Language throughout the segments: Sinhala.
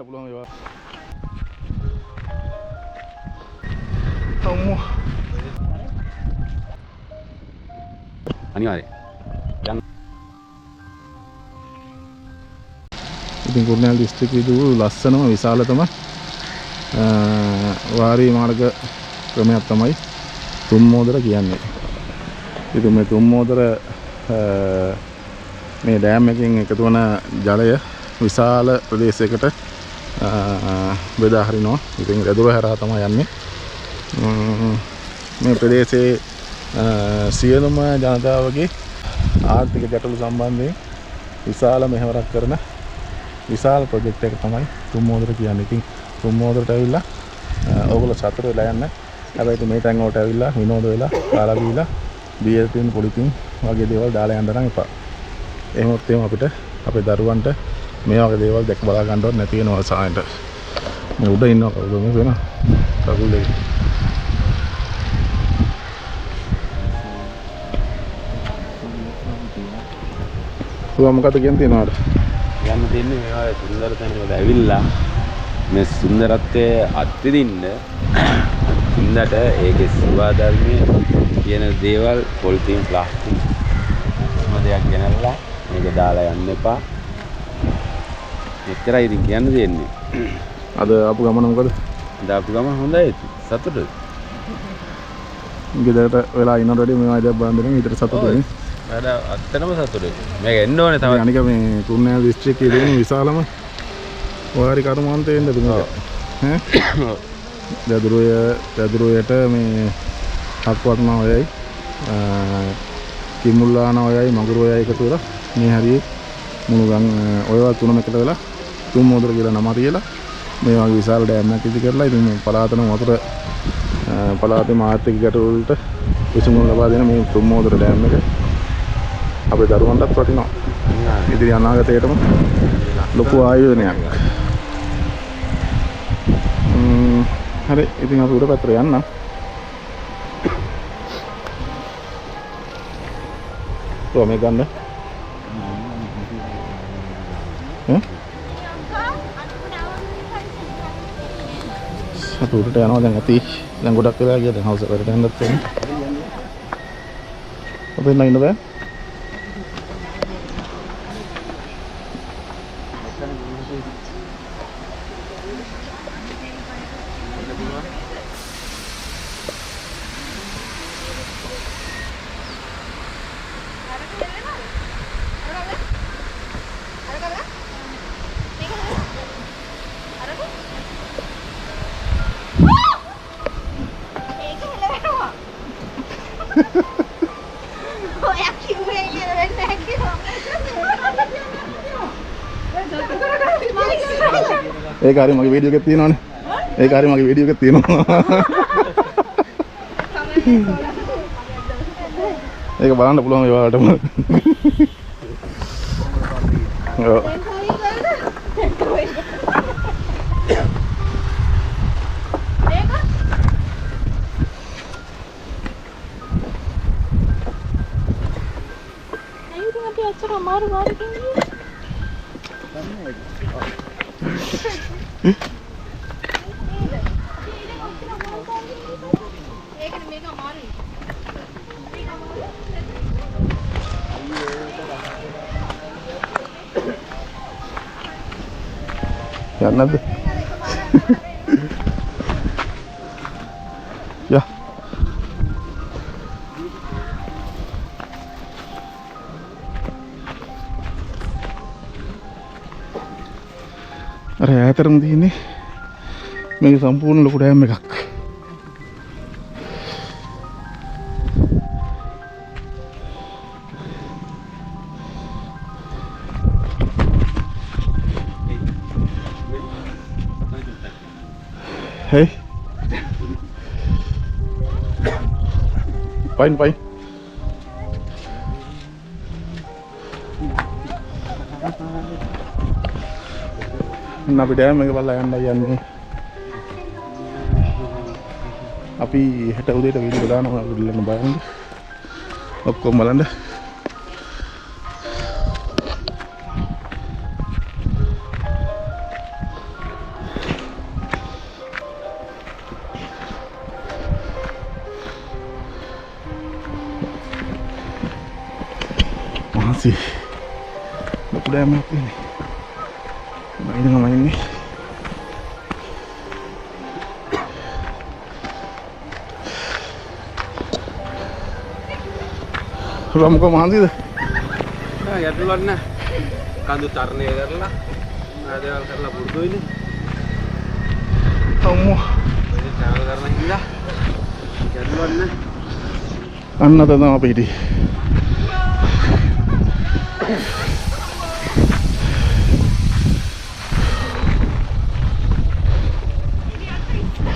බලන්න පුළුවන් ඒවා. අම්මෝ. අනිවාර්යයෙන්. ඉතින් කුරුණෑගල දිස්ත්‍රික්කයේ දූ ලස්සනම විශාලතම වාරී මාර්ග ක්‍රමයක් තමයි තුම්මෝදර කියන්නේ. ඉතින් මේ තුම්මෝදර මේ ඩෑම් එකෙන් එකතු වන ජලය විශාල ප්‍රදේශයකට බෙදා හරිනවා. ඉතින් රැදුර හරහා තමයි යන්නේ. මේ ප්‍රදේශයේ සියලුම ජනතාවගේ ආර්ථික ගැටලු සම්බන්ධයෙන් විශාල මෙහෙවරක් කරන විශාල ප්‍රොජෙක්ට් එක තමයි තුම්මෝදර කියන්නේ. ඉතින් තුම්මෝදරට ඇවිල්ලා ඕගොල්ලෝ සතුට වෙලා යන්න. හැබැයි මේ තැන් වලට ඇවිල්ලා විනෝද වෙලා කාලා බීලා බීර් තියෙන පොලිතින් වගේ දේවල් දාලා යන්න නම් එපා. එහෙමත් අපිට අපේ දරුවන්ට මේ වගේ දේවල් දැක බලා ගන්නවත් නැති වෙනවා සායන්ට. මේ උඩ ඉන්නවා කවුද මේ වෙන කකුල් දෙක. තුවා මොකද කියන්නේ යන්න දෙන්නේ මේවා සුන්දර තැන් වල ඇවිල්ලා මේ සුන්දරත්වයේ අත්විඳින්න ඉන්නට ඒකේ සුවා ධර්මයේ කියන දේවල් පොලිතින් ප්ලාස්ටික් මොන දෙයක් ගෙනල්ලා මේක දාලා යන්න එපා. එච්චරයි ඉතින් කියන්න දෙන්නේ. අද ආපු ගමන මොකද? අද ආපු ගමන හොඳයි සතුටුයි. ගෙදරට වෙලා ඉන්නකොට වැඩි මේ වයිදක් බලන්න හිතට සතුටුයි. වැඩ අත්තනම සතුටුයි. මේක එන්න ඕනේ තමයි. අනික මේ කුරුණෑගල දිස්ත්‍රික්කයේ තියෙන විශාලම වාරි කර්මාන්තය වෙන්නද මේක? ඈ? දදුරුයට මේ හක්වත්න ඔයයි කිමුල්ලාන ඔයයි මගුරු ඔයයි එකතු වෙලා මේ හරියේ මුණුගම් ඔයවා තුනම එකට වෙලා තුම්මෝදර කියලා නම තියලා මේ වගේ විශාල ඩෑම් එකක් ඉදි කරලා ඉතින් මේ පළාතන වතුර පළාතේ ආර්ථික ගැටලු වලට විසඳුම් ලබා දෙන මේ තුම්මෝදර ඩෑම් එක අපේ දරුවන්ටත් වටිනවා. ඉදිරි අනාගතයටම ලොකු ආයෝජනයක්. හරි ඉතින් අපි උඩ පැත්තට යන්න. කොහොම මේ ගන්න? අපි උඩට යනවා දැන් ඇති. දැන් ගොඩක් වෙලා ගියා දැන් හවුස් එකට යන්නත් ඕනේ. අපි ඉන්න බෑ. ඒක හරි මගේ වීඩියෝ එකක් තියෙනවනේ. ඒක හරි මගේ වීඩියෝ එකක් තියෙනවා. ඒක බලන්න පුළුවන් ඒ වලටම. ඔව්. යන්නද? යා. අර ඈතරම තියෙන්නේ මේක සම්පූර්ණ ලොකු ඩෑම් එකක්. Hey. Fine. අපි ඩෑම් එක බලලා යන්නේ. අපි හෙට උදේට වීඩියෝ දානවා ඔයගොල්ලෝ බලන්න. ඔක්කොම බලන්න. මහන්සි ලොකු ඩෑමක් තියෙන්නේ. බයිනම ඉන්නේ. රම්ක මහන්සිද? ගැටලුවක් නැහැ. කඳු තරණය කරලා ආදේවල් කරලා පුරුදු වෙන්නේ. අම්මෝ ඉතින් ට්‍රැවල් කරන හින්දා ගැටලුවක් නැහැ. අන්න තමයි අපි හිටියේ.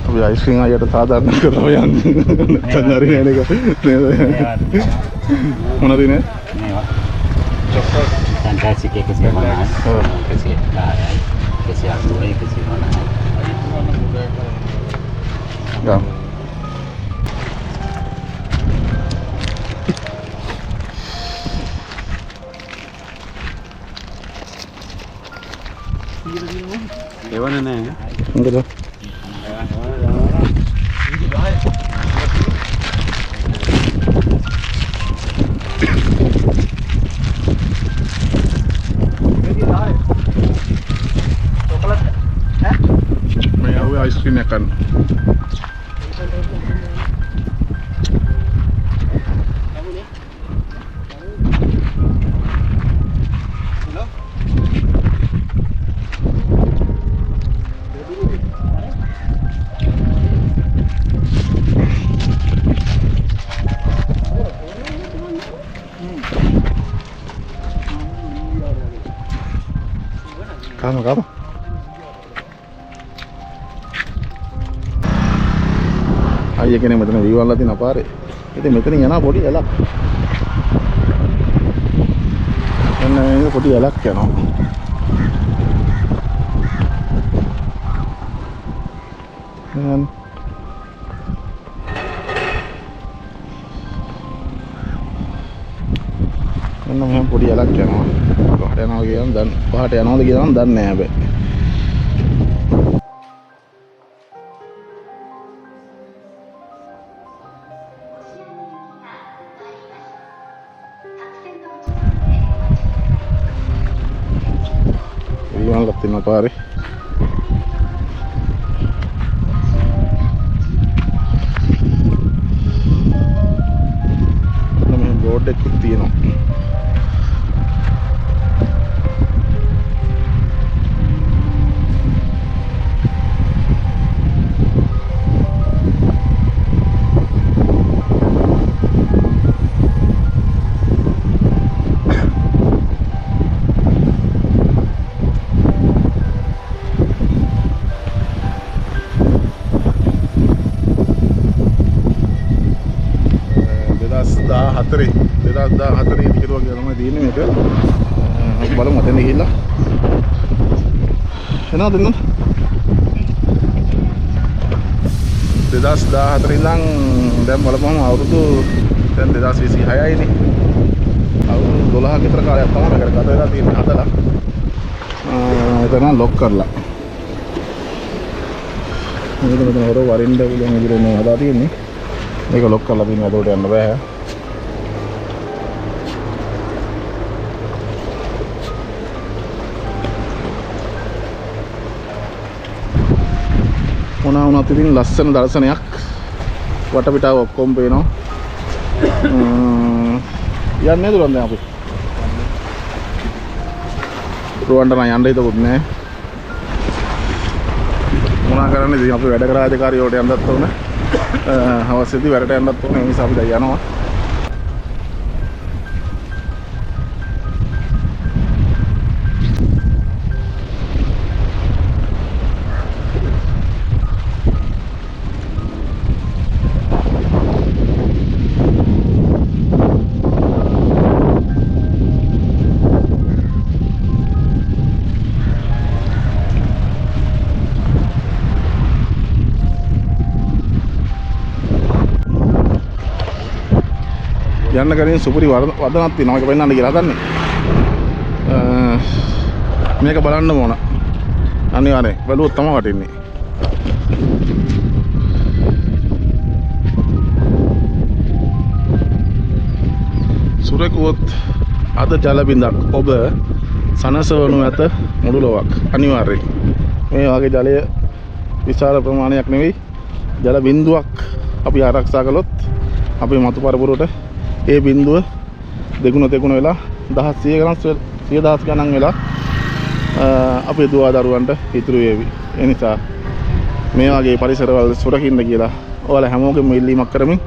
අපි අයිස්ක්‍රීම් අයියට සාධාරණ කරලා යන්නේ. නැත්නම් හරි නෑ නේද? මොනවද නේ? Chocolate fantastic kasi mana. Kasi lain. Kasi aku kasi mana. Ya. Ewan na ya. Enggak dah. May awe ice cream ya kan. Kamu. අයිය කෙනෙක් මෙතන වීවල්ලා තියෙන පාරේ. ඉතින් මෙතනින් යනවා පොඩි ඇලක්. එන්න මේ පොඩි ඇලක් යනවා. එන්න මෙහෙම පොඩි ඇලක් යනවා. පහට යනවා කියනවා දැන් පහට යනවද කියලා නම් දන්නේ නැහැ හැබැයි. Iwan තියෙන පාරේ මේ බෝඩ් එකක් තියෙනවා. හතරේ 2014 ටිකට් වගේ තමයි තියෙන්නේ මේක. අපි බලමු අතෙන් ගිහිල්ලා. එනවද නේද? 2014 ඉඳන් දැන් බලපුවම අවුරුදු දැන් 2026යි නේ. අවුරුදු 12ක විතර කාලයක් තමයි මේකට ගත වෙලා තියෙන්නේ හදලා. එතන ලොක් කරලා. මෙතන හොර වරින්ඩ පුළුවන් විදිහට නේ හදලා තියෙන්නේ. මේක ලොක් කරලා තියෙනවා ඒකට යන්න බෑ. මොනවා වුණත් ඉතින් ලස්සන දර්ශනයක් වටපිටාව ඔක්කොම පේනවා. යන්නේ දුරන් දැන් අපි. රුවන්ට නම් යන්න හිතුවොත් නෑ. මොනවා කරන්නේ ඉතින් අපි වැඩ කරා අධිකාරියට යන්නත් ඕන. අවශ්‍යදී වැඩට යන්නත් ඕන. ඒ නිසා අපි දැන් යනවා. යන්න කලින් සුපුරි වදනක් තියෙනවා. ඒක පෙන්නන්න කියලා හදන්නේ. මේක බලන්න ඕන. අනිවාර්යෙන් බලුවොත් තමයි වටින්නේ. සුරකුවොත් අද ජල බිඳක් ඔබ සනසවනු ඇත මුළු ලොවක්. අනිවාර්යයෙන් මේ වගේ ජලය විශාල ප්‍රමාණයක් නෙවෙයි ජල බිඳුවක් අපි ආරක්ෂා කළොත් අපේ මතු පරපුරට ඒ බිඳුව දෙගුණ වෙලා දහස් 100 ගණන් වෙලා අපේ දුවා දරුවන්ට ඉතුරු වේවි. ඒ නිසා මේ වගේ පරිසරවල සුරකින්න කියලා ඔයාලා හැමෝගෙම ඉල්ලීමක් කරමින්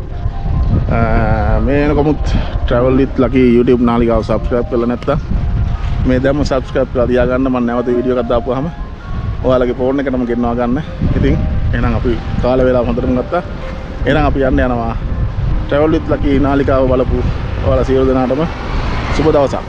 මේ එනකොමුත් travel with lucky YouTube නාලිකාව subscribe කරලා නැත්නම් මේ දැම්ම subscribe කරලා තියාගන්න. මම නැවත වීඩියෝ එකක් දාපුවාම ඔයාලගේ ෆෝන් එකටම ගෙන්නවා ගන්න. ඉතින් එහෙනම් අපි කාල වේලාව හොඳටම ගත්තා. එහෙනම් අපි යනවා travel with lucky නාලිකාව බලපු ඔයාලා සියලු දෙනාටම සුබ දවසක්.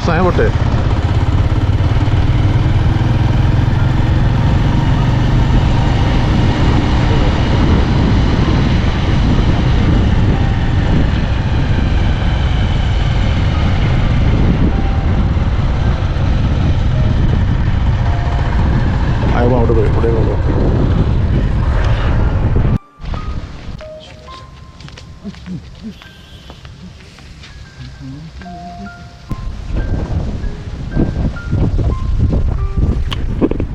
Saya bote. Ayo bang, udah go.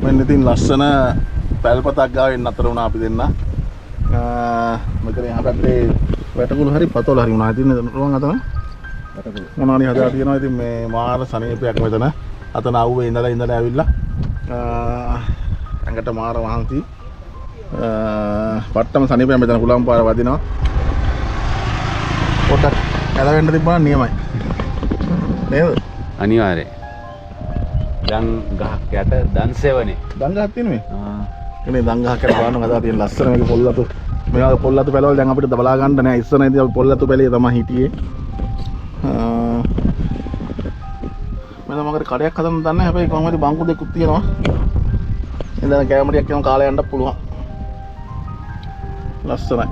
මෙන්න ඉතින් ලස්සන පැල්පතක් ගාවෙන් අතර වුණා අපි දෙන්න. මෙතන එහා පැත්තේ වැටකුළු හරි පතෝල හරි වුණා. ඉතින් රුවන් අතන මොනවානි හදලා තියෙනවා. ඉතින් මේ මාර සනීපයක් මෙතන. අතන ආව්වේ ඉඳලා ඇවිල්ලා ඇඟට මාර වහන්ති. පට්ටම සනීපයක් මෙතන කුලම් පාර වදිනවා. පොඩක් ඇලවෙන්න තිබුණා නියමයි. නේද? අනිවාර්යයෙන්. දන් ගහක් යට දන් සෙවනේ. දන් ගහක් තියෙනවේ. මේ දන් ගහක් යට බලන්න හදලා තියෙන ලස්සන මේක පොල්ලතු. මේ වගේ පොල්ලතු පැලවල දැන් අපිට බලා ගන්න නෑ. ඉස්සරහදී අපි පොල්ලතු පැලේ තමයි හිටියේ. මම මොකද කඩයක් හදන්න දන්නේ. හැබැයි කොහොමද බංකු දෙකක් තියෙනවා. ඉතින් කැමරියක් යන කාලේ යන්න පුළුවන්. ලස්සනයි.